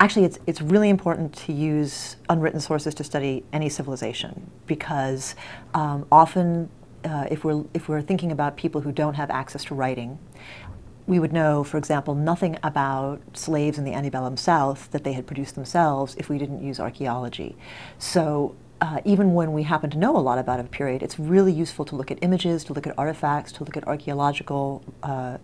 Actually, it's really important to use unwritten sources to study any civilization, because often if we're thinking about people who don't have access to writing, we would know, for example, nothing about slaves in the antebellum South that they had produced themselves if we didn't use archaeology. So even when we happen to know a lot about a period, it's really useful to look at images, to look at artifacts, to look at archaeological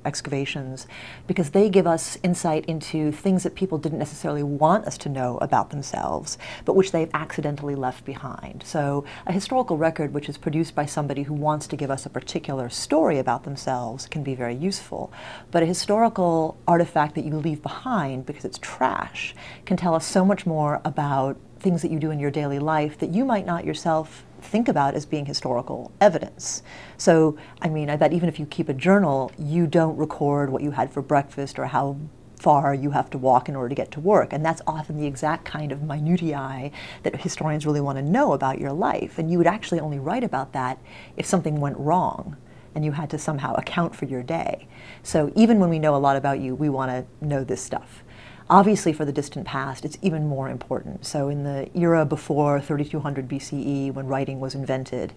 excavations, because they give us insight into things that people didn't necessarily want us to know about themselves, but which they've accidentally left behind. So a historical record which is produced by somebody who wants to give us a particular story about themselves can be very useful. But a historical artifact that you leave behind because it's trash can tell us so much more about things that you do in your daily life that you might not yourself think about as being historical evidence. So, I mean, I bet even if you keep a journal, you don't record what you had for breakfast or how far you have to walk in order to get to work. And that's often the exact kind of minutiae that historians really want to know about your life. And you would actually only write about that if something went wrong and you had to somehow account for your day. So even when we know a lot about you, we want to know this stuff. Obviously, for the distant past, it's even more important. So in the era before 3200 BCE, when writing was invented,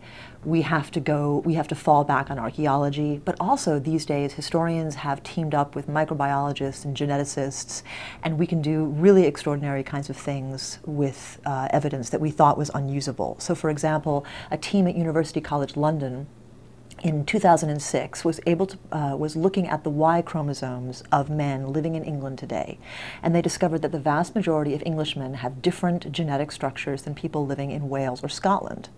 we have to fall back on archaeology, but also these days, historians have teamed up with microbiologists and geneticists, and we can do really extraordinary kinds of things with evidence that we thought was unusable. So for example, a team at University College London in 2006 was looking at the Y chromosomes of men living in England today, and they discovered that the vast majority of Englishmen have different genetic structures than people living in Wales or Scotland.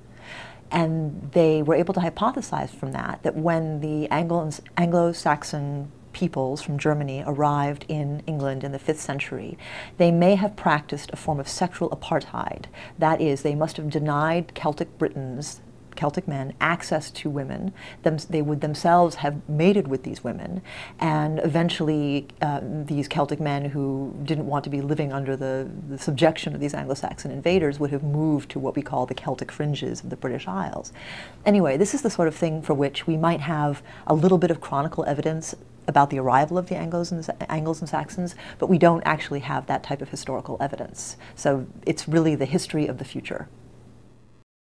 And they were able to hypothesize from that when the Anglo-Saxon peoples from Germany arrived in England in the 5th century, they may have practiced a form of sexual apartheid. That is, they must have denied Celtic men access to women. They would themselves have mated with these women, and eventually these Celtic men who didn't want to be living under the subjection of these Anglo-Saxon invaders would have moved to what we call the Celtic fringes of the British Isles. Anyway, this is the sort of thing for which we might have a little bit of chronicle evidence about the arrival of the Anglos and Saxons, but we don't actually have that type of historical evidence. So it's really the history of the future.